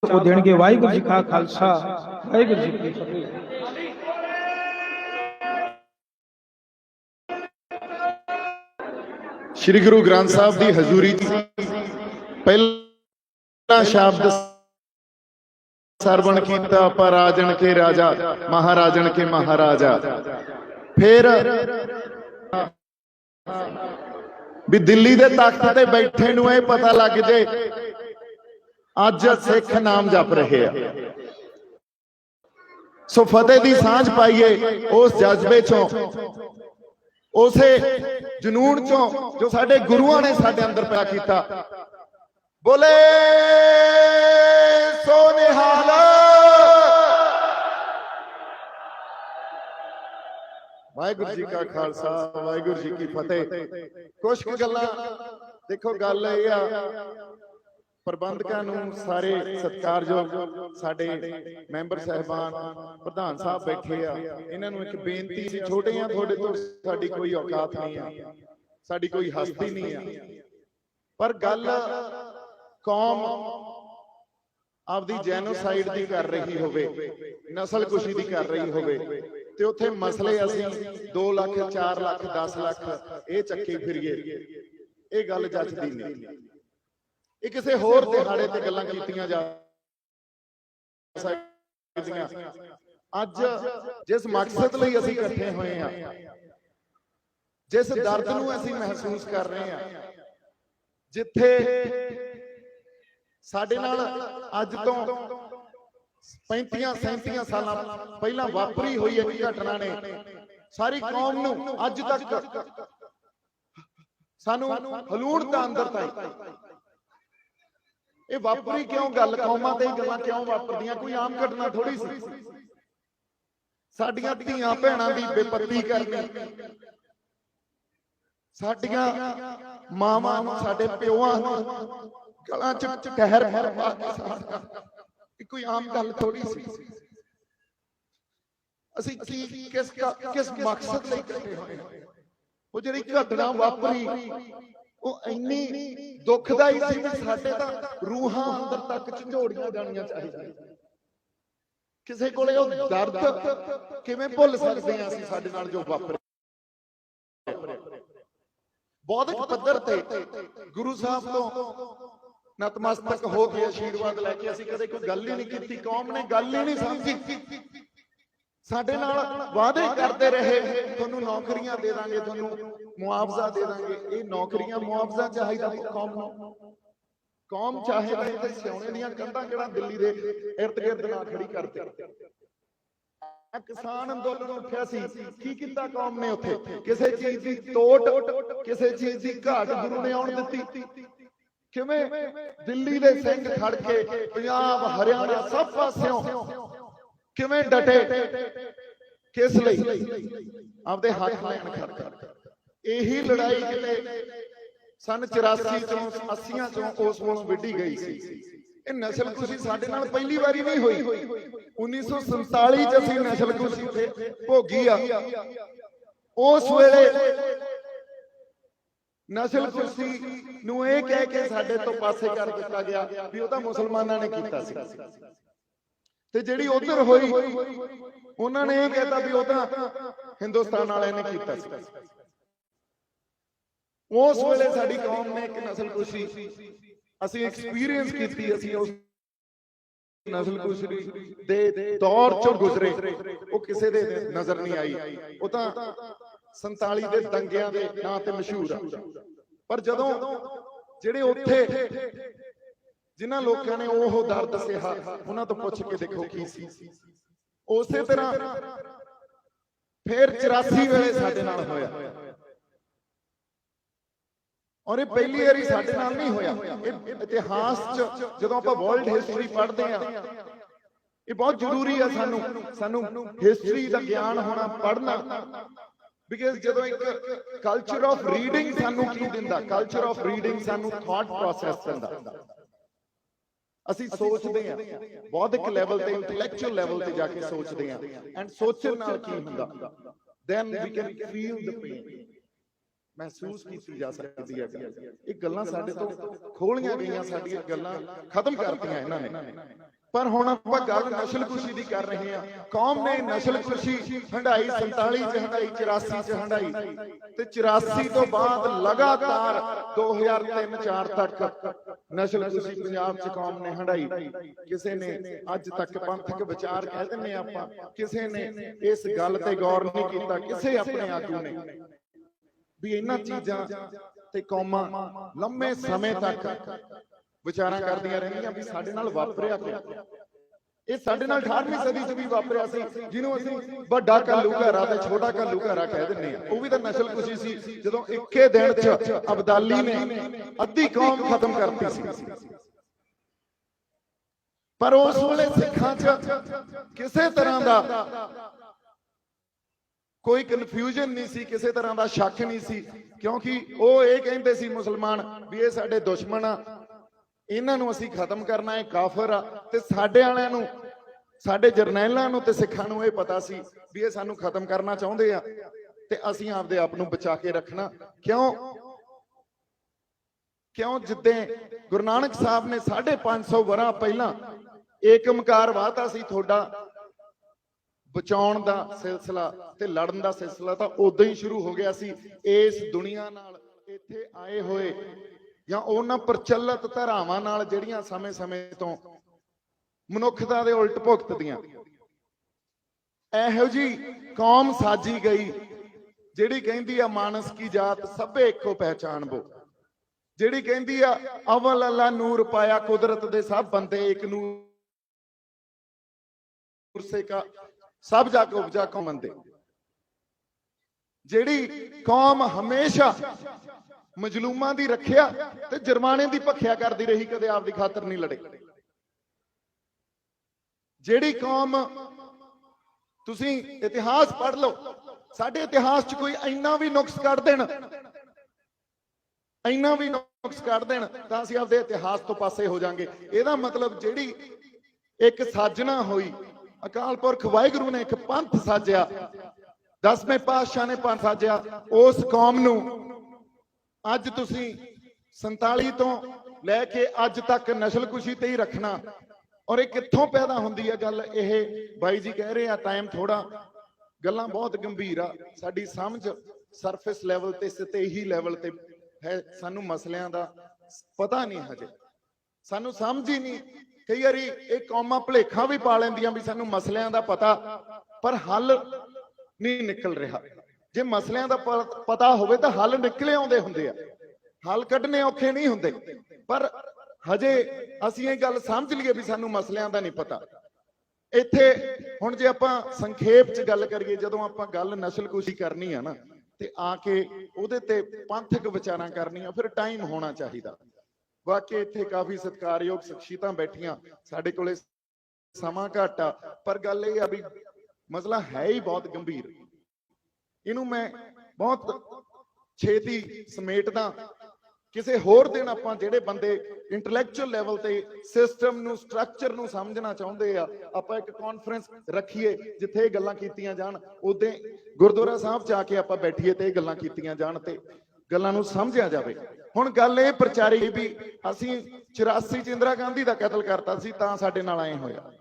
ਉਹ ਦੇਣਗੇ। ਵਾਹਿਗੁਰੂ ਜੀ ਕਾ ਖਾਲਸਾ, ਵਾਹਿਗੁਰੂ ਜੀ ਕੀ ਫਤਿਹ। श्री गुरु ग्रंथ साहब की हजूरी पहला शब्द सरवण कीता पराजन के राजा महाराजन के महाराजा। फिर भी दिल्ली दे तख्त ते बैठे नूं इह पता लग जे अज सिख नाम जप रहे हैं। सो फतेह दी सांझ पाइए उस जज्बे चों, उसे जनून चों जो साडे गुरुआं ने साडे अंदर पैदा कीता। बोले सो निहाल। वाहिगुरू जी का खालसा, वाहिगुरू जी की फतेह। कुछ गल्लां देखो, गल इह आ, प्रबंधकां नूं सारे सत्कारयोग साडे मैंबर साहिबान प्रधान साहब बैठे आ, इन्हां नूं एक बेनती सी, छोटे आ थोड़े तो साडी कोई औकात नहीं है, साडी कोई हस्ती नहीं है, पर गल कौम आपदी जेनोसाइड दी कर रही होवे, नस्ल कुशी दी कर रही होवे ते उत्थे मसले असीं 2 लाख 4 लाख 10 लाख ये चक्के फिरिए, ये गल जचदी नहीं। ये किसी होर दिहाड़े ते गल्लां कीतियां जा सकदियां। अज जिस मकसद लई असीं इकट्ठे होए हां, जिस दर्द नूं असीं महसूस कर रहे हैं, जिथे साडे नाल अज तो 35-37 साल पहला वापरी हुई एक घटना ने सारी कौम नूं अज तक सानू हलूणता अंदर ताई। ये वापरी क्यों गल, कौमां ते गल्लां क्यों वापरदियां? कोई आम घटना थोड़ी सी। साडियां धीआं भैणां दी बेपत्ती करनी, साडियां मावां नूं साडे प्योआं नूं गलां च कहर पा के साड़ना, कोई आम गल थोड़ी सी। असीं किस मकसद लई इकट्ठे होए हां? वो जिहड़ी घटना वापरी वो इन्नी दुखदाई सी कि साडे तां रूहां अंदर तक झंझोड़ियां जाणियां चाहीदियां। किसे कोले वो दर्द किवें भुल सकदे हां असीं साडे नाल जो वापरिया। बौद्धिक पद्धर ते गुरु साहब तो नतमस्तक हो के आशीर्वाद लैके असीं कदे कोई गल ही नहीं कीती, कौम ने गल ही नहीं समझी। साडे नाल वादे करते रहे, तुहानूं नौकरियां दे दांगे, तुहानूं मुआवजा दे दांगे। ये नौकरियां मुआवजा चाहिदा कौम नूं? कौम चाहे ते सोने दीयां कंधां किहड़ा दिल्ली दे इर्द गिर्द ना खड़ी करते। किसान अंदोलन उठिया सी, की कीता कौम ने? उत्थे किसे चीज दी तोड़, किसे चीज दी घाट गुरु ने आउण दित्ती? किवें दिल्ली दे सिंह खड़ के पंजाब हरियाणा सब पासियों किवें डटे, किस लई? आपदे हक लैण खातर। यही लड़ाई किते सन 84 चों 80 चों उस वेलों विढ़ी गई सी। ये नस्ल कुशी साडे नाल पहली बारी नहीं हुई। 1947 च असीं नस्ल कुशी ते भोगी आ। उस वेले नस्ल कुशी नूं इह कह के साडे तो पासे कर दित्ता गया भी ओह तां मुसलमानां ने कीता सी, ते जिहड़ी उधर होई उन्हां ने इह कहता भी ओह तां हिंदुस्तान वालियां ने कीता सी। उस वेले साडी कौम ने एक नस्ल कुशी असीं एक्सपीरियंस कीती, असीं उस नस्ल कुशी दे दौर चों गुजरे। वो किसे दे नजर नहीं आई, वो तां 47 दे दंगियां दे नां ते मशहूर आ। पर जदों जिहड़े उत्थे जिन्हां लोकां ने ओह दर्द सहा, उन्हां तो पुछ के देखो की सी। उसे तरह फिर 84 वेले साडे नाल होया, और ये पहली बारी साडे नाल नहीं होया। इतिहास च जदों आपां वर्ल्ड हिस्टरी पढ़दे हां, ये बहुत जरूरी है सानू हिस्टरी दा ज्ञान होना, पढ़ना। बिकॉज जदों एक कल्चर ऑफ रीडिंग सानू की दिंदा, कल्चर ऑफ रीडिंग सानू थॉट प्रोसैस दिंदा। असीं सोचदे हां बौद्धिक लैवल ते, इंटैलेक्चुअल लैवल ते जाके सोचदे हां, एंड सोचण नाल की हुंदा, then we can feel the pain, महसूस की जा सकती है। ये गल्लां साडे तो खोलियां गईयां, साडीआं गल्लां खत्म करतीआं इन्हां ने। पर हुण आपां गल नस्लकुशी दी कर रहे हैं। कौम ने नस्लकुशी हंडाई 47 च हंडाई 84 च हंडाई ते 84 तो बाद लगातार 2003-4 तक नस्लकुशी पंजाब च कौम ने हंडाई। किसी ने अज तक पंथक विचार कह दिंदे आपां, किसी ने इस गल ते गौर नहीं कीता, किसी अपने आगू ने भी इन्हां चीज़ां ते कौमां लंबे समय तक विचारां करदियां रहिंदियां भी साडे नाल वापरिया क्या। ਇਹ ਸਾਡੇ ਨਾਲ 18ਵੀਂ ਸਦੀ 'ਚ ਵੀ ਵਾਪਰਿਆ ਸੀ, ਜਿਹਨੂੰ ਅਸੀਂ ਵੱਡਾ ਘੱਲੂਘਾਰਾ ਤੇ ਛੋਟਾ ਘੱਲੂਘਾਰਾ ਕਹਿ ਦਿੰਦੇ ਆ। ਉਹ ਵੀ ਤਾਂ ਨਸਲਕੁਸ਼ੀ ਸੀ, ਜਦੋਂ ਇੱਕੇ ਦਿਨ 'ਚ ਅਬਦਾਲੀ ਨੇ ਅੱਧੀ ਕੌਮ ਖਤਮ ਕਰਤੀ ਸੀ। ਪਰ ਉਸ ਵੇਲੇ ਸਿੱਖਾਂ 'ਚ ਕਿਸੇ ਤਰ੍ਹਾਂ ਦਾ ਕੋਈ ਕਨਫਿਊਜ਼ਨ ਨਹੀਂ ਸੀ, ਕਿਸੇ ਤਰ੍ਹਾਂ ਦਾ ਸ਼ੱਕ ਨਹੀਂ ਸੀ, ਕਿਉਂਕਿ ਉਹ ਇਹ ਕਹਿੰਦੇ ਸੀ ਮੁਸਲਮਾਨ ਵੀ ਇਹ ਸਾਡੇ ਦੁਸ਼ਮਣ ਆ, ਇਹਨਾਂ ਨੂੰ ਅਸੀਂ ਖਤਮ ਕਰਨਾ ਹੈ, ਕਾਫਰ ਆ। ਤੇ ਸਾਡੇ ਵਾਲਿਆਂ ਨੂੰ, ਸਾਡੇ ਜਰਨੈਲਾਂ ਨੂੰ ਤੇ ਸਿੱਖਾਂ ਨੂੰ ਇਹ ਪਤਾ ਸੀ ਵੀ ਇਹ ਸਾਨੂੰ ਖਤਮ ਕਰਨਾ ਚਾਹੁੰਦੇ ਆ ਤੇ ਅਸੀਂ ਆਪਦੇ ਆਪ ਨੂੰ ਬਚਾ ਕੇ ਰੱਖਣਾ। ਕਿਉਂ ਜਿੱਦਾਂ ਗੁਰੂ ਨਾਨਕ ਸਾਹਿਬ ਨੇ 550 ਵਰ੍ਹਾ ਪਹਿਲਾਂ ਏਕਮਕਾਰ ਵਾਤਾ ਸੀ ਤੁਹਾਡਾ ਬਚਾਉਣ ਦਾ ਸਿਲਸਿਲਾ ਤੇ ਲੜਨ ਦਾ ਸਿਲਸਿਲਾ ਤਾਂ ਉਦੋਂ ਹੀ ਸ਼ੁਰੂ ਹੋ ਗਿਆ ਸੀ। ਇਸ ਦੁਨੀਆ ਨਾਲ ਇੱਥੇ ਆਏ ਹੋਏ ਜਾਂ ਉਹਨਾਂ ਪ੍ਰਚਲਿਤ ਧਾਰਾਵਾਂ ਨਾਲ ਜਿਹੜੀਆਂ ਸਮੇਂ-ਸਮੇਂ ਤੋਂ ਮਨੁੱਖਤਾ ਦੇ ਉਲਟ ਭੁਗਤਦੀਆਂ, ਇਹੋ ਜੀ ਕੌਮ ਸਾਜੀ ਗਈ ਜਿਹੜੀ ਕਹਿੰਦੀ ਆ ਮਾਨਸ ਕੀ ਜਾਤ ਸਭੇ ਇੱਕੋ ਪਹਿਚਾਨ ਬੋ, ਜਿਹੜੀ ਕਹਿੰਦੀ ਆ ਅਵਲ ਅੱਲਾ ਨੂਰ ਪਾਇਆ ਕੁਦਰਤ ਦੇ ਸਭ ਬੰਦੇ ਇੱਕ ਨੂਰ ਸੇ ਕਾ ਸਭ ਜਾ ਕੇ ਉਪਜਾ ਕੌਮ ਬੰਦੇ, ਜਿਹੜੀ ਕੌਮ ਹਮੇਸ਼ਾ ਮਜਲੂਮਾਂ ਦੀ ਰੱਖਿਆ ਤੇ ਜੁਰਮਾਨੇ ਦੀ ਭਖਿਆ ਕਰਦੀ ਰਹੀ, ਕਦੇ ਆਪਦੀ ਖਾਤਰ ਨਹੀਂ ਲੜੇ। ਜਿਹੜੀ ਕੌਮ, ਤੁਸੀਂ ਇਤਿਹਾਸ ਪੜ੍ਹ ਲਓ, ਸਾਡੇ ਇਤਿਹਾਸ 'ਚ ਕੋਈ ਇੰਨਾ ਵੀ ਨੁਕਸ ਕੱਢ ਦੇਣ, ਇੰਨਾ ਵੀ ਨੁਕਸ ਕੱਢ ਦੇਣ ਤਾਂ ਅਸੀਂ ਆਪਦੇ ਇਤਿਹਾਸ ਤੋਂ ਪਾਸੇ ਹੋ ਜਾਾਂਗੇ। ਇਹਦਾ ਮਤਲਬ ਜਿਹੜੀ ਇੱਕ ਸਾਜਣਾ ਹੋਈ, ਅਕਾਲ ਪੁਰਖ ਵਾਹਿਗੁਰੂ ਨੇ ਇੱਕ ਪੰਥ ਸਾਜਿਆ, 10ਵੇਂ ਪਾਤਸ਼ਾਹ ਨੇ ਪੰਥ ਸਾਜਿਆ, ਉਸ ਕੌਮ ਨੂੰ ਅੱਜ ਤੁਸੀਂ 47 ਤੋਂ ਲੈ ਕੇ ਅੱਜ ਤੱਕ ਨਸਲਕੁਸ਼ੀ ਤੇ ਹੀ ਰੱਖਣਾ। ਔਰ ਇਹ ਕਿੱਥੋਂ ਪੈਦਾ ਹੁੰਦੀ ਹੈ ਗੱਲ? ਇਹ ਬਾਈ ਜੀ ਕਹਿ ਰਹੇ ਆ ਟਾਈਮ ਥੋੜਾ, ਗੱਲਾਂ ਬਹੁਤ ਗੰਭੀਰ ਆ, ਸਾਡੀ ਸਮਝ ਸਰਫੇਸ ਲੈਵਲ ਤੇ ਸਤਹੀ ਲੈਵਲ ਤੇ ਹੈ, ਸਾਨੂੰ ਮਸਲਿਆਂ ਦਾ ਪਤਾ ਨਹੀਂ ਹਜੇ, ਸਾਨੂੰ ਸਮਝ ਹੀ ਨਹੀਂ। ਕਈ ਵਾਰੀ ਇਹ ਕੌਮਾਂ ਭੁਲੇਖਾ ਵੀ ਪਾ ਲੈਂਦੀਆਂ ਵੀ ਸਾਨੂੰ ਮਸਲਿਆਂ ਦਾ ਪਤਾ, ਪਰ ਹੱਲ ਨਹੀਂ ਨਿਕਲ ਰਿਹਾ। ਜੇ ਮਸਲਿਆਂ ਦਾ ਪਤਾ ਹੋਵੇ ਤਾਂ ਹੱਲ ਨਿਕਲੇ ਆਉਂਦੇ ਹੁੰਦੇ ਆ, ਹੱਲ ਕੱਢਣੇ ਔਖੇ ਨਹੀਂ ਹੁੰਦੇ। ਪਰ ਹਜੇ ਅਸੀਂ ਇਹ ਗੱਲ ਸਮਝ ਲਈਏ ਵੀ ਸਾਨੂੰ ਮਸਲਿਆਂ ਦਾ ਨਹੀਂ ਪਤਾ। ਇੱਥੇ ਹੁਣ ਜੇ ਆਪਾਂ ਸੰਖੇਪ 'ਚ ਗੱਲ ਕਰੀਏ, ਜਦੋਂ ਆਪਾਂ ਗੱਲ ਨਸਲਕੁਸ਼ੀ ਕਰਨੀ ਆ ਨਾ ਤੇ ਆ ਕੇ ਉਹਦੇ ਤੇ ਪੰਥਕ ਵਿਚਾਰਾਂ ਕਰਨੀਆਂ, ਫਿਰ ਟਾਈਮ ਹੋਣਾ ਚਾਹੀਦਾ। ਬਾਕੀ ਇੱਥੇ ਕਾਫੀ ਸਤਿਕਾਰਯੋਗ ਸ਼ਖਸੀਅਤਾਂ ਬੈਠੀਆਂ, ਸਾਡੇ ਕੋਲੇ ਸਮਾਂ ਘੱਟ ਆ, ਪਰ ਗੱਲ ਇਹ ਆ ਵੀ ਮਸਲਾ ਹੈ ਹੀ ਬਹੁਤ ਗੰਭੀਰ। ਇਹਨੂੰ ਮੈਂ ਬਹੁਤ ਛੇਤੀ ਸਮੇਟਦਾ। ਕਿਸੇ ਹੋਰ ਦਿਨ ਆਪਾਂ ਜਿਹੜੇ ਬੰਦੇ ਇੰਟੈਲੈਕਚੁਅਲ ਲੈਵਲ ਤੇ ਸਿਸਟਮ ਨੂੰ, ਸਟਰਕਚਰ ਨੂੰ ਸਮਝਣਾ ਚਾਹੁੰਦੇ ਆ, ਆਪਾਂ ਇੱਕ ਕਾਨਫਰੰਸ ਰੱਖੀਏ ਜਿੱਥੇ ਇਹ ਗੱਲਾਂ ਕੀਤੀਆਂ ਜਾਣ। ਉਦੋਂ ਗੁਰਦੁਆਰਾ ਸਾਹਿਬ 'ਚ ਆ ਕੇ ਆਪਾਂ ਬੈਠੀਏ ਤੇ ਇਹ ਗੱਲਾਂ ਕੀਤੀਆਂ ਜਾਣ ਤੇ ਗੱਲਾਂ ਨੂੰ ਸਮਝਿਆ ਜਾਵੇ। ਹੁਣ ਗੱਲ ਇਹ ਪ੍ਰਚਾਰੀ ਵੀ ਅਸੀਂ 84 'ਚ ਇੰਦਰਾ ਗਾਂਧੀ ਦਾ ਕਤਲ ਕਰਤਾ ਸੀ ਤਾਂ ਸਾਡੇ ਨਾਲ ਐ ਹੋਇਆ।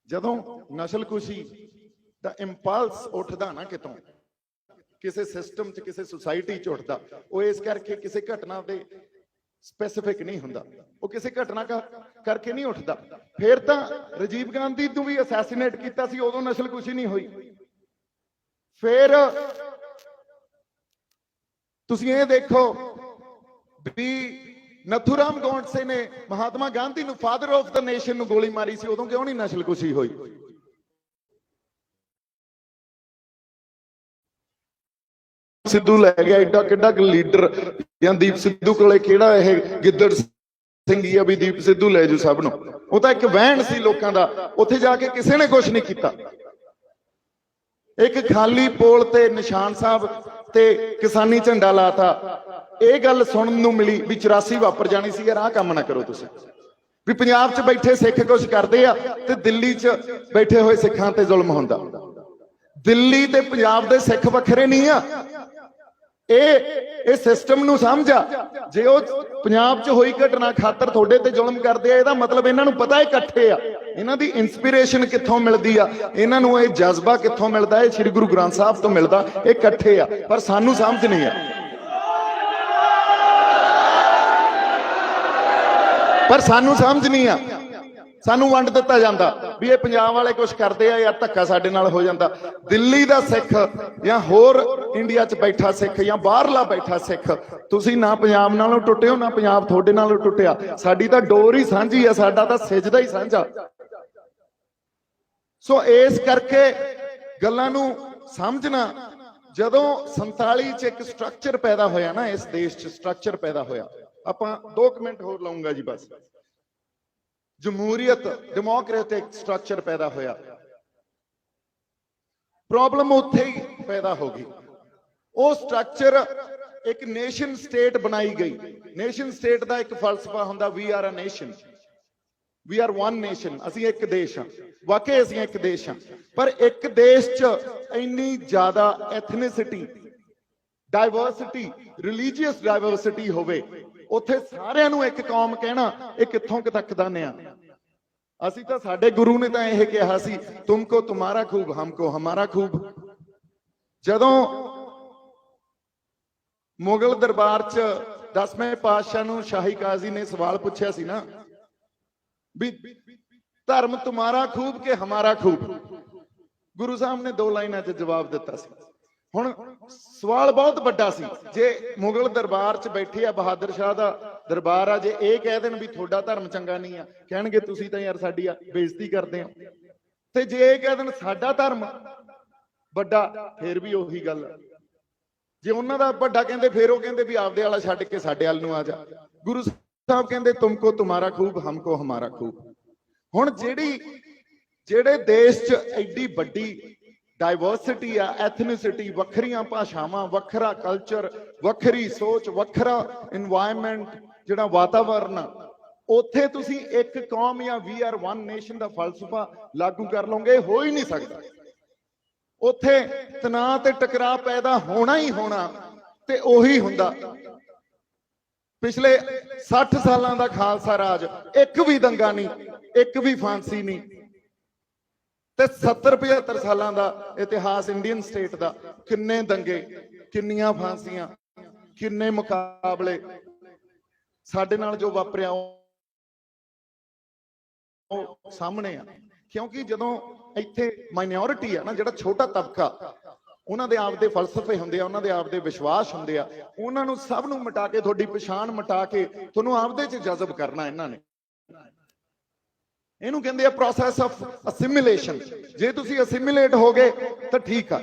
ਜਦੋਂ ਨਸਲਕੁਸ਼ੀ ਦਾ ਇੰਪਲਸ ਉੱਠਦਾ ਨਾ ਕਿਤੋਂ, ਕਿਸੇ ਸਿਸਟਮ 'ਚ, ਕਿਸੇ ਸੁਸਾਇਟੀ 'ਚ ਉੱਠਦਾ, ਉਹ ਇਸ ਕਰਕੇ ਕਿਸੇ ਘਟਨਾ ਦੇ ਸਪੈਸੀਫਿਕ ਨਹੀਂ ਹੁੰਦਾ, ਉਹ ਕਿਸੇ ਘਟਨਾ ਕਰਕੇ ਨਹੀਂ ਉੱਠਦਾ। ਫਿਰ ਤਾਂ ਰਾਜੀਵ ਗਾਂਧੀ ਨੂੰ ਵੀ ਅਸੈਸੀਨੇਟ ਕੀਤਾ ਸੀ, ਉਦੋਂ ਨਸਲਕੁਸ਼ੀ ਨਹੀਂ ਹੋਈ। ਫਿਰ ਤੁਸੀਂ ਇਹ ਦੇਖੋ ਵੀ ਨਥੂਰਾਮ ਗੋਡਸੇ ਨੇ ਮਹਾਤਮਾ ਗਾਂਧੀ ਨੂੰ ਫਾਦਰ ਆਫ ਦ ਨੇਸ਼ਨ ਨੂੰ ਗੋਲੀ ਮਾਰੀ ਸੀ, ਉਦੋਂ ਕਿਉਂ ਨਹੀਂ ਨਸਲਕੁਸ਼ੀ ਹੋਈ? ਸਿੱਧੂ ਲੈ ਗਿਆ, ਐਡਾ ਕਿੱਡਾ ਲੀਡਰ, ਜਾਂ ਦੀਪ ਸਿੱਧੂ ਕੋਲੇ ਕਿਹੜਾ ਇਹ ਗਿੱਦੜ ਸਿੰਘੀ ਆ ਵੀ ਦੀਪ ਸਿੱਧੂ ਲੈ ਜੂ ਸਭ ਨੂੰ? ਉਹ ਤਾਂ ਇੱਕ ਵਹਿਣ ਸੀ ਲੋਕਾਂ ਦਾ, ਉੱਥੇ ਜਾ ਕੇ ਕਿਸੇ ਨੇ ਕੁਝ ਨਹੀਂ ਕੀਤਾ। ਇੱਕ ਖਾਲੀ ਪੋਲ ਤੇ ਨਿਸ਼ਾਨ ਸਾਹਿਬ ਤੇ ਕਿਸਾਨੀ ਝੰਡਾ ਲਾਤਾ। ਇਹ ਗੱਲ ਸੁਣਨ ਨੂੰ ਮਿਲੀ ਵੀ 84 ਵਾਪਰ ਜਾਣੀ ਸੀ। ਯਾਰ ਆਹ ਕੰਮ ਨਾ ਕਰੋ ਤੁਸੀਂ, ਵੀ ਪੰਜਾਬ 'ਚ ਬੈਠੇ ਸਿੱਖ ਕੁਝ ਕਰਦੇ ਆ ਤੇ ਦਿੱਲੀ 'ਚ ਬੈਠੇ ਹੋਏ ਸਿੱਖਾਂ ਤੇ ਜ਼ੁਲਮ ਹੁੰਦਾ। ਦਿੱਲੀ ਤੇ ਪੰਜਾਬ ਦੇ ਸਿੱਖ ਵੱਖਰੇ ਨਹੀਂ ਆ, ਇਹ ਸਿਸਟਮ ਨੂੰ ਸਮਝਾ। ਜੇ ਉਹ ਪੰਜਾਬ 'ਚ ਹੋਈ ਘਟਨਾ ਖਾਤਰ ਤੁਹਾਡੇ ਤੇ ਜ਼ੁਲਮ ਕਰਦੇ ਆ, ਇਹਦਾ ਮਤਲਬ ਇਹਨਾਂ ਨੂੰ ਪਤਾ ਇਕੱਠੇ ਆ। ਇਹਨਾਂ ਦੀ ਇਨਸਪੀਰੇਸ਼ਨ ਕਿੱਥੋਂ ਮਿਲਦੀ ਆ, ਇਹਨਾਂ ਨੂੰ ਇਹ ਜਜ਼ਬਾ ਕਿੱਥੋਂ ਮਿਲਦਾ, ਇਹ ਸ੍ਰੀ ਗੁਰੂ ਗ੍ਰੰਥ ਸਾਹਿਬ ਤੋਂ ਮਿਲਦਾ। ਇਹ ਇਕੱਠੇ ਆ, ਪਰ ਸਾਨੂੰ ਸਮਝ ਨਹੀਂ ਆ। ਪਰ ਸਾਨੂੰ ਸਮਝ ਨਹੀਂ ਆ। ਸਾਨੂੰ ਵੰਡ ਦਿੱਤਾ ਜਾਂਦਾ ਵੀ ਇਹ ਪੰਜਾਬ ਵਾਲੇ ਕੁਝ ਕਰਦੇ ਆ ਯਾਰ, ਧੱਕਾ ਸਾਡੇ ਨਾਲ ਹੋ ਜਾਂਦਾ। ਦਿੱਲੀ ਦਾ ਸਿੱਖ ਜਾਂ ਹੋਰ ਇੰਡੀਆ 'ਚ ਬੈਠਾ ਸਿੱਖ ਜਾਂ ਬਾਹਰਲਾ ਬੈਠਾ ਸਿੱਖ, ਤੁਸੀਂ ਨਾ ਪੰਜਾਬ ਨਾਲੋਂ ਟੁੱਟਿਓ ਨਾ ਪੰਜਾਬ ਤੁਹਾਡੇ ਨਾਲੋਂ ਟੁੱਟਿਆ। ਸਾਡੀ ਤਾਂ ਡੋਰ ਹੀ ਸਾਂਝੀ ਆ, ਸਾਡਾ ਤਾਂ ਸਿਜਦਾ ਹੀ ਸਾਂਝਾ। ਸੋ ਇਸ ਕਰਕੇ ਗੱਲਾਂ ਨੂੰ ਸਮਝਣਾ। ਜਦੋਂ 47 'ਚ ਇੱਕ ਸਟਰਕਚਰ ਪੈਦਾ ਹੋਇਆ ਨਾ, ਇਸ ਦੇਸ਼ 'ਚ ਸਟਰਕਚਰ ਪੈਦਾ ਹੋਇਆ। ਆਪਾਂ 2 ਮਿੰਟ ਹੋਰ ਲਾਉਂਗਾ ਜੀ ਬਸ। ਜਮਹੂਰੀਅਤ, ਡੈਮੋਕ੍ਰੈਟਿਕ ਸਟਰਕਚਰ ਪੈਦਾ ਹੋਇਆ। ਪ੍ਰੋਬਲਮ ਉੱਥੇ ਹੀ ਪੈਦਾ ਹੋ ਗਈ। ਉਹ ਸਟਰਕਚਰ ਇੱਕ ਨੇਸ਼ਨ ਸਟੇਟ ਬਣਾਈ ਗਈ। ਨੇਸ਼ਨ ਸਟੇਟ ਦਾ ਇੱਕ ਫਲਸਫਾ ਹੁੰਦਾ, we are a nation, we are one nation. ਅਸੀਂ ਇੱਕ ਦੇਸ਼ ਹਾਂ, ਵਾਕਈ ਅਸੀਂ ਇੱਕ ਦੇਸ਼ ਹਾਂ। ਪਰ ਇੱਕ ਦੇਸ਼ 'ਚ ਇੰਨੀ ਜ਼ਿਆਦਾ ਐਥਨਿਸਿਟੀ, ਡਾਇਵਰਸਿਟੀ, ਰਿਲੀਜੀਅਸ ਡਾਇਵਰਸਿਟੀ ਹੋਵੇ, ਉੱਥੇ ਸਾਰਿਆਂ ਨੂੰ ਇੱਕ ਕੌਮ ਕਹਿਣਾ, ਇਹ ਕਿੱਥੋਂ ਤੱਕ ਦਾ ਨਿਆਂ। ਅਸੀਂ ਤਾਂ, ਸਾਡੇ ਗੁਰੂ ਨੇ ਤਾਂ ਇਹ ਕਿਹਾ ਸੀ, ਤੁਮਕੋ ਤੁਮਾਰਾ ਖੂਬ, ਹਮਕੋ ਹਮਾਰਾ ਖੂਬ। ਜਦੋਂ ਮੁਗਲ ਦਰਬਾਰ 'ਚ 10ਵੇਂ ਪਾਤਸ਼ਾਹ ਨੂੰ ਸ਼ਾਹੀ ਕਾਜ਼ੀ ਨੇ ਸਵਾਲ ਪੁੱਛਿਆ ਸੀ ਨਾ ਵੀ ਧਰਮ ਤੁਮਾਰਾ ਖੂਬ ਕਿ ਹਮਾਰਾ ਖੂਬ, ਗੁਰੂ ਸਾਹਿਬ ਨੇ 2 ਲਾਈਨਾਂ 'ਚ ਜਵਾਬ ਦਿੱਤਾ ਸੀ। ਹੁਣ ਸਵਾਲ ਬਹੁਤ ਵੱਡਾ ਸੀ। ਜੇ ਮੁਗਲ ਦਰਬਾਰ 'ਚ ਬੈਠੇ ਆ, ਬਹਾਦਰ ਸ਼ਾਹ ਦਾ ਦਰਬਾਰ ਆ, ਜੇ ਇਹ ਕਹਿ ਦੇਣ ਵੀ ਤੁਹਾਡਾ ਧਰਮ ਚੰਗਾ ਨਹੀਂ ਆ, ਕਹਿਣਗੇ ਤੁਸੀਂ ਤਾਂ ਯਾਰ ਸਾਡੀ ਬੇਇੱਜ਼ਤੀ ਕਰਦੇ ਹੋ। ਤੇ ਜੇ ਇਹ ਕਹਿ ਦੇਣ ਸਾਡਾ ਧਰਮ ਵੱਡਾ, ਫੇਰ ਵੀ ਉਹੀ ਗੱਲ। ਜੇ ਉਹਨਾਂ ਦਾ ਵੱਡਾ ਕਹਿੰਦੇ, ਫੇਰ ਉਹ ਕਹਿੰਦੇ ਵੀ ਆਪਦੇ ਵਾਲਾ ਛੱਡ ਕੇ ਸਾਡੇ ਵੱਲ ਨੂੰ ਆ ਜਾ। ਗੁਰੂ ਸਾਹਿਬ ਕਹਿੰਦੇ ਤੁਮਕੋ ਤੁਮਾਰਾ ਖੂਬ, ਹਮਕੋ ਹਮਾਰਾ ਖੂਬ। ਹੁਣ ਜਿਹੜੇ ਦੇਸ਼ 'ਚ ਐਡੀ ਵੱਡੀ ਡਾਇਵਰਸਿਟੀ ਆ, ਐਥਨਿਸਿਟੀ, ਵੱਖਰੀਆਂ ਭਾਸ਼ਾਵਾਂ, ਵੱਖਰਾ ਕਲਚਰ, ਵੱਖਰੀ ਸੋਚ, ਵੱਖਰਾ ਇਨਵਾਇਰਨਮੈਂਟ, ਜਿਹੜਾ ਵਾਤਾਵਰਨ, ਉੱਥੇ ਤੁਸੀਂ ਇੱਕ ਕੌਮ ਜਾਂ ਵੀ ਆਰ ਵਨ ਨੇਸ਼ਨ ਦਾ ਫਲਸਫਾ ਲਾਗੂ ਕਰ ਲਓਗੇ, ਹੋ ਹੀ ਨਹੀਂ ਸਕਦਾ। ਉੱਥੇ ਤਣਾਅ ਤੇ ਟਕਰਾਅ ਪੈਦਾ ਹੋਣਾ ਹੀ ਹੋਣਾ, ਤੇ ਉਹੀ ਹੁੰਦਾ। ਪਿਛਲੇ 60 ਸਾਲਾਂ ਦਾ ਖਾਲਸਾ ਰਾਜ, ਇੱਕ ਵੀ ਦੰਗਾ ਨਹੀਂ, ਇੱਕ ਵੀ ਫਾਂਸੀ ਨਹੀਂ। ਤੇ 70-75 ਸਾਲਾਂ ਦਾ ਇਤਿਹਾਸ ਇੰਡੀਅਨ ਸਟੇਟ ਦਾ, ਕਿੰਨੇ ਦੰਗੇ, ਕਿੰਨੀਆਂ ਫਾਂਸੀਆਂ, ਕਿੰਨੇ ਮੁਕਾਬਲੇ। ਸਾਡੇ ਨਾਲ ਜੋ ਵਾਪਰਿਆ ਉਹ ਸਾਹਮਣੇ ਆ। ਕਿਉਂਕਿ ਜਦੋਂ ਇੱਥੇ ਮਾਈਨੋਰਿਟੀ ਆ ਨਾ, ਜਿਹੜਾ ਛੋਟਾ ਤਬਕਾ, ਉਹਨਾਂ ਦੇ ਆਪਦੇ ਫਲਸਫੇ ਹੁੰਦੇ ਆ, ਉਹਨਾਂ ਦੇ ਆਪਦੇ ਵਿਸ਼ਵਾਸ ਹੁੰਦੇ ਆ। ਉਹਨਾਂ ਨੂੰ ਸਭ ਨੂੰ ਮਿਟਾ ਕੇ, ਤੁਹਾਡੀ ਪਛਾਣ ਮਿਟਾ ਕੇ ਤੁਹਾਨੂੰ ਆਪਦੇ 'ਚ ਜਜ਼ਬ ਕਰਨਾ ਇਹਨਾਂ ਨੇ। ਇਹਨੂੰ ਕਹਿੰਦੇ ਆ ਪ੍ਰੋਸੈਸ ਆਫ ਅਸਿਮੀਲੇਸ਼ਨ। ਜੇ ਤੁਸੀਂ ਅਸਿਮੀਲੇਟ ਹੋ ਗਏ ਤਾਂ ਠੀਕ ਆ,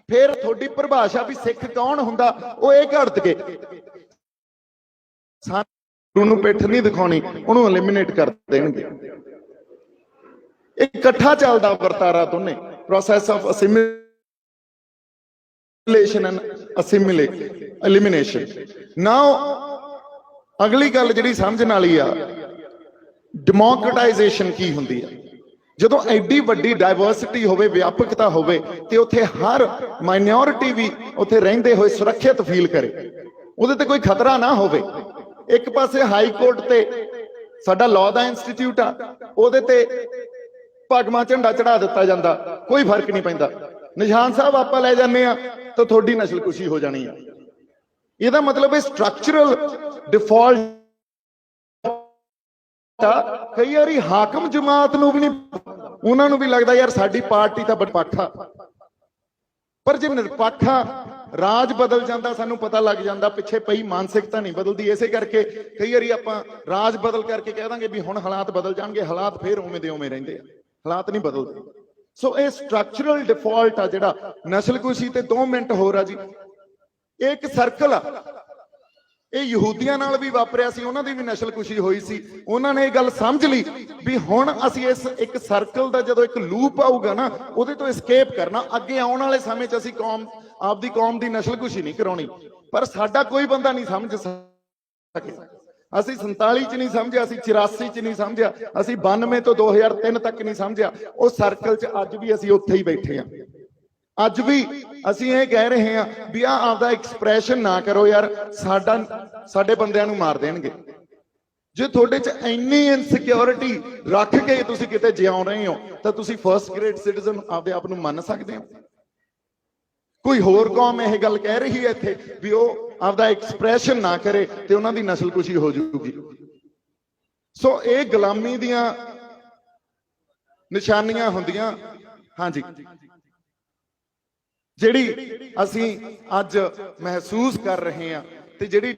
ਫਿਰ ਤੁਹਾਡੀ ਪਰਿਭਾਸ਼ਾ ਵੀ ਸਿੱਖ ਕੌਣ ਹੁੰਦਾ, ਉਹ ਇਹ ਘੜਤ ਕੇ ਸਾਨੂੰ ਨੂੰ ਪਿੱਠ ਨਹੀਂ ਦਿਖਾਉਣੀ, ਉਹਨੂੰ ਐਲੀਮੀਨੇਟ ਕਰ ਦੇਣਗੇ। ਇਕੱਠਾ ਚੱਲਦਾ ਵਰਤਾਰਾ ਦੋਨੇ, process of assimilation and elimination. ਨਾਓ ਅਗਲੀ ਗੱਲ ਜਿਹੜੀ ਸਮਝਣ ਵਾਲੀ ਆ, ਡੈਮੋਕ੍ਰੇਟਾਈਜੇਸ਼ਨ ਕੀ ਹੁੰਦੀ ਹੈ। ਜਦੋਂ ਐਡੀ ਵੱਡੀ ਡਾਇਵਰਸਿਟੀ ਹੋਵੇ, ਵਿਆਪਕਤਾ ਹੋਵੇ, ਤੇ ਉੱਥੇ ਹਰ ਮਾਈਨੋਰਿਟੀ ਵੀ ਉੱਥੇ ਰਹਿੰਦੇ ਹੋਏ ਸੁਰੱਖਿਅਤ ਫੀਲ ਕਰੇ, ਉਹਦੇ ਤੇ ਕੋਈ ਖਤਰਾ ਨਾ ਹੋਵੇ। ਇੱਕ ਪਾਸੇ ਹਾਈ ਕੋਰਟ ਤੇ ਸਾਡਾ ਲਾਅ ਦਾ ਇੰਸਟੀਚਿਊਟ ਆ, ਉਹਦੇ ਤੇ ਭਗਵਾਂ ਝੰਡਾ ਚੜਾ ਦਿੱਤਾ ਜਾਂਦਾ, ਕੋਈ ਫਰਕ ਨਹੀਂ ਪੈਂਦਾ। ਨਿਸ਼ਾਨ ਸਾਹਿਬ ਆਪਾਂ ਲੈ ਜਾਂਦੇ ਆ ਤਾਂ ਤੁਹਾਡੀ ਨਸਲਕੁਸ਼ੀ ਹੋ ਜਾਣੀ ਆ। ਇਹਦਾ ਮਤਲਬ ਇਹ ਸਟਰਕਚਰਲ ਡਿਫਾਲਟ। ਕਈ ਵਾਰੀ ਹਾਕਮ ਜਮਾਤ ਨੂੰ ਵੀ ਨਹੀਂ, ਉਹਨਾਂ ਨੂੰ ਵੀ ਲੱਗਦਾ ਯਾਰ ਸਾਡੀ ਪਾਰਟੀ ਤਾਂ ਨਿਰਪੱਖ ਆ। ਪਰ ਜੇ ਨਿਰਪੱਖ ਆ, ਰਾਜ ਬਦਲ ਜਾਂਦਾ, ਸਾਨੂੰ ਪਤਾ ਲੱਗ ਜਾਂਦਾ, ਪਿੱਛੇ ਪਈ ਮਾਨਸਿਕਤਾ ਨਹੀਂ ਬਦਲਦੀ। ਇਸੇ ਕਰਕੇ ਕਈ ਵਾਰੀ ਆਪਾਂ ਰਾਜ ਬਦਲ ਕਰਕੇ ਕਹਿ ਦਾਂਗੇ ਵੀ ਹੁਣ ਹਾਲਾਤ ਬਦਲ ਜਾਣਗੇ, ਹਾਲਾਤ ਫੇਰ ਉਵੇਂ ਦੇ ਉਵੇਂ ਰਹਿੰਦੇ ਆ, ਹਾਲਾਤ ਨਹੀਂ ਬਦਲਦੇ। ਸੋ ਇਹ ਸਟਰਕਚਰਲ ਡਿਫਾਲਟ ਆ ਜਿਹੜਾ ਨਸਲਕੁਸ਼ੀ। ਤੇ 2 ਮਿੰਟ ਹੋਰ ਆ ਜੀ। ਇਹ ਇੱਕ ਸਰਕਲ ਆ, ਇਹ ਯਹੂਦੀਆਂ ਨਾਲ ਵੀ ਵਾਪਰਿਆ ਸੀ, ਉਹਨਾਂ ਦੀ ਵੀ ਨਸਲਕੁਸ਼ੀ ਹੋਈ ਸੀ। ਉਹਨਾਂ ਨੇ ਇਹ ਗੱਲ ਸਮਝ ਲਈ ਵੀ ਹੁਣ ਅਸੀਂ ਇਸ ਇੱਕ ਸਰਕਲ ਦਾ ਜਦੋਂ ਇੱਕ ਲੂਪ ਆਊਗਾ ਨਾ, ਉਹਦੇ ਤੋਂ ਐਸਕੇਪ ਕਰਨਾ। ਅੱਗੇ ਆਉਣ ਵਾਲੇ ਸਮੇਂ 'ਚ ਅਸੀਂ ਆਪਦੀ ਕੌਮ ਦੀ ਨਸਲਕੁਸ਼ੀ ਨਹੀਂ ਕਰਾਉਣੀ। ਪਰ ਸਾਡਾ ਕੋਈ ਬੰਦਾ ਨਹੀਂ ਸਮਝ ਸਕਿਆ। ਅਸੀਂ 47 ਚ ਨਹੀਂ ਸਮਝਿਆ, ਅਸੀਂ 84 ਚ ਨਹੀਂ ਸਮਝਿਆ, ਅਸੀਂ 92 ਤੋਂ 2003 ਤੱਕ ਨਹੀਂ ਸਮਝਿਆ। ਉਹ ਸਰਕਲ 'ਚ ਅੱਜ ਵੀ ਅਸੀਂ ਉੱਥੇ ਹੀ ਬੈਠੇ ਹਾਂ। ਅੱਜ ਵੀ ਅਸੀਂ ਇਹ ਕਹਿ ਰਹੇ ਹਾਂ ਵੀ ਆਪਦਾ ਐਕਸਪ੍ਰੈਸ਼ਨ ਨਾ ਕਰੋ ਯਾਰ, ਸਾਡੇ ਬੰਦਿਆਂ ਨੂੰ ਮਾਰ ਦੇਣਗੇ। ਜੇ ਤੁਹਾਡੇ 'ਚ ਇੰਨੀ ਇਨਸਿਕਿਉਰਿਟੀ ਰੱਖ ਕੇ ਤੁਸੀਂ ਕਿਤੇ ਜਿਉਂ ਰਹੇ ਹੋ ਤਾਂ ਤੁਸੀਂ ਫਰਸਟ ਗ੍ਰੇਡ ਸਿਟੀਜ਼ਨ ਆਪਦੇ ਆਪ ਨੂੰ ਮੰਨ ਸਕਦੇ ਹੋ? ਕੋਈ ਹੋਰ ਕੌਮ ਇਹ ਗੱਲ ਕਹਿ ਰਹੀ ਹੈ ਇੱਥੇ ਵੀ ਉਹ ਆਪਦਾ ਐਕਸਪ੍ਰੈਸ਼ਨ ਨਾ ਕਰੇ ਤੇ ਉਹਨਾਂ ਦੀ ਨਸਲਕੁਸ਼ੀ ਹੋ ਜਾਊਗੀ? ਸੋ ਇਹ ਗੁਲਾਮੀ ਦੀਆਂ ਨਿਸ਼ਾਨੀਆਂ ਹੁੰਦੀਆਂ। ਹਾਂਜੀ, ਜਿਹੜੀ ਅਸੀਂ ਅੱਜ ਮਹਿਸੂਸ ਕਰ ਰਹੇ ਹਾਂ ਤੇ ਜਿਹੜੀ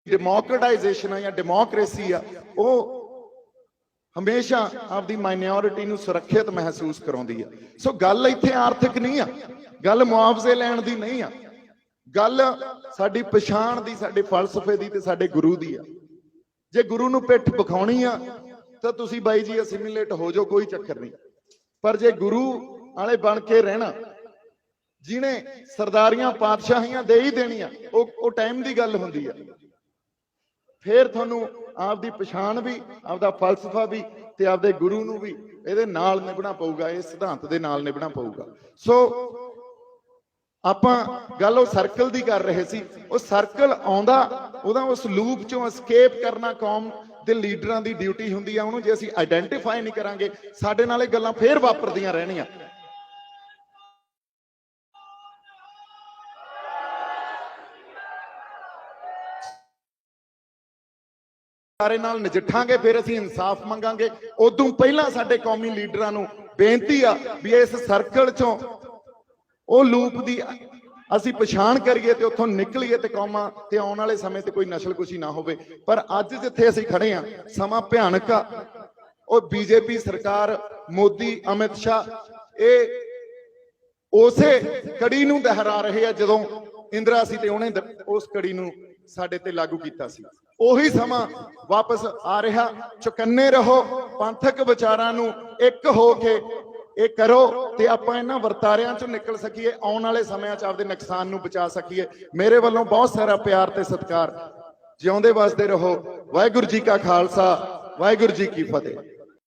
ਡੈਮੋਕ੍ਰੇਟਾਈਜੇਸ਼ਨ ਆ ਜਾਂ ਡੈਮੋਕ੍ਰੇਸੀ ਆ, ਉਹ ਹਮੇਸ਼ਾ ਆਪਦੀ ਮਾਈਨੋਰਿਟੀ ਨੂੰ ਸੁਰੱਖਿਅਤ ਮਹਿਸੂਸ ਕਰਾਉਂਦੀ ਆ। ਸੋ ਗੱਲ ਇੱਥੇ ਆਰਥਿਕ ਨਹੀਂ ਆ, ਗੱਲ ਮੁਆਵਜ਼ੇ ਲੈਣ ਦੀ ਨਹੀਂ ਆ, ਗੱਲ ਸਾਡੀ ਪਛਾਣ ਦੀ, ਸਾਡੇ ਫਲਸਫੇ ਦੀ ਤੇ ਸਾਡੇ ਗੁਰੂ ਦੀ ਆ। ਜੇ ਗੁਰੂ ਨੂੰ ਪਿੱਠ ਵਿਖਾਉਣੀ ਆ ਤਾਂ ਤੁਸੀਂ ਬਾਈ ਜੀ ਅਸਿਮੀਲੇਟ ਹੋ ਜਾਓ, ਕੋਈ ਚੱਕਰ ਨਹੀਂ। ਪਰ ਜੇ ਗੁਰੂ ਵਾਲੇ ਬਣ ਕੇ ਰਹਿਣਾ, ਜਿਹਨੇ ਸਰਦਾਰੀਆਂ ਪਾਤਸ਼ਾਹੀਆਂ ਦੇ ਹੀ ਦੇਣੀਆਂ, ਉਹ ਟਾਈਮ ਦੀ ਗੱਲ ਹੁੰਦੀ ਆ। ਫਿਰ ਤੁਹਾਨੂੰ ਆਪਦੀ ਪਛਾਣ ਵੀ, ਆਪਦਾ ਫਲਸਫਾ ਵੀ ਤੇ ਆਪਦੇ ਗੁਰੂ ਨੂੰ ਵੀ ਇਹਦੇ ਨਾਲ ਨਿਭਣਾ ਪਊਗਾ, ਇਸ ਸਿਧਾਂਤ ਦੇ ਨਾਲ ਨਿਭਣਾ ਪਊਗਾ। ਸੋ ਆਪਾਂ ਗੱਲ ਉਹ ਸਰਕਲ ਦੀ ਕਰ ਰਹੇ ਸੀ। ਉਹ ਸਰਕਲ ਆਉਂਦਾ, ਉਹਦਾ ਉਸ ਲੂਪ ਚੋਂ ਐਸਕੇਪ ਕਰਨਾ ਕੌਮ ਦੇ ਲੀਡਰਾਂ ਦੀ ਡਿਊਟੀ ਹੁੰਦੀ ਆ। ਉਹਨੂੰ ਜੇ ਅਸੀਂ ਆਈਡੈਂਟੀਫਾਈ ਨਹੀਂ ਕਰਾਂਗੇ, ਸਾਡੇ ਨਾਲ ਇਹ ਗੱਲਾਂ ਫੇਰ ਵਾਪਰਦੀਆਂ ਰਹਿਣੀਆਂ। ਸਾਰੇ ਨਾਲ ਨਜਿੱਠਾਂਗੇ, ਫਿਰ ਅਸੀਂ ਇਨਸਾਫ ਮੰਗਾਂਗੇ। ਉਦੋਂ ਪਹਿਲਾਂ ਸਾਡੇ ਕੌਮੀ ਲੀਡਰਾਂ ਨੂੰ ਬੇਨਤੀ ਆ ਵੀ ਇਸ ਸਰਕਲ ਚੋਂ, ਉਹ ਲੂਪ ਦੀ ਅਸੀਂ ਪਛਾਣ ਕਰੀਏ ਤੇ ਉੱਥੋਂ ਨਿਕਲੀਏ ਤੇ ਕੌਮਾਂ ਤੇ ਆਉਣ ਵਾਲੇ ਸਮੇਂ ਤੇ ਕੋਈ ਨਸਲਕੁਸ਼ੀ ਨਾ ਹੋਵੇ। ਪਰ ਅੱਜ ਜਿੱਥੇ ਅਸੀਂ ਖੜੇ ਆ, ਸਮਾਂ ਭਿਆਨਕ ਆ। ਉਹ ਬੀਜੇਪੀ ਸਰਕਾਰ, ਮੋਦੀ, ਅਮਿਤ ਸ਼ਾਹ, ਇਹ ਉਸੇ ਕੜੀ ਨੂੰ ਦੁਹਰਾ ਰਹੇ ਆ ਜਦੋਂ ਇੰਦਰਾ ਸੀ ਤੇ ਉਹਨੇ ਉਸ ਕੜੀ ਨੂੰ ਸਾਡੇ ਤੇ ਲਾਗੂ ਕੀਤਾ ਸੀ। ਉਹੀ ਸਮਾਂ ਵਾਪਸ ਆ ਰਿਹਾ। ਚੁਕੰਨੇ ਰਹੋ, ਪੰਥਕ ਵਿਚਾਰਾਂ ਨੂੰ ਇੱਕ ਹੋ ਕੇ ਇਹ ਕਰੋ ਤੇ ਆਪਾਂ ਇਹਨਾਂ ਵਰਤਾਰਿਆਂ ਚੋਂ ਨਿਕਲ ਸਕੀਏ, ਆਉਣ ਵਾਲੇ ਸਮਿਆਂ 'ਚ ਆਪਦੇ ਨੁਕਸਾਨ ਨੂੰ ਬਚਾ ਸਕੀਏ। ਮੇਰੇ ਵੱਲੋਂ ਬਹੁਤ ਸਾਰਾ ਪਿਆਰ ਤੇ ਸਤਿਕਾਰ। ਜਿਉਂਦੇ ਵਸਦੇ ਰਹੋ। ਵਾਹਿਗੁਰੂ ਜੀ ਕਾ ਖਾਲਸਾ, ਵਾਹਿਗੁਰੂ ਜੀ ਕੀ ਫਤਿਹ।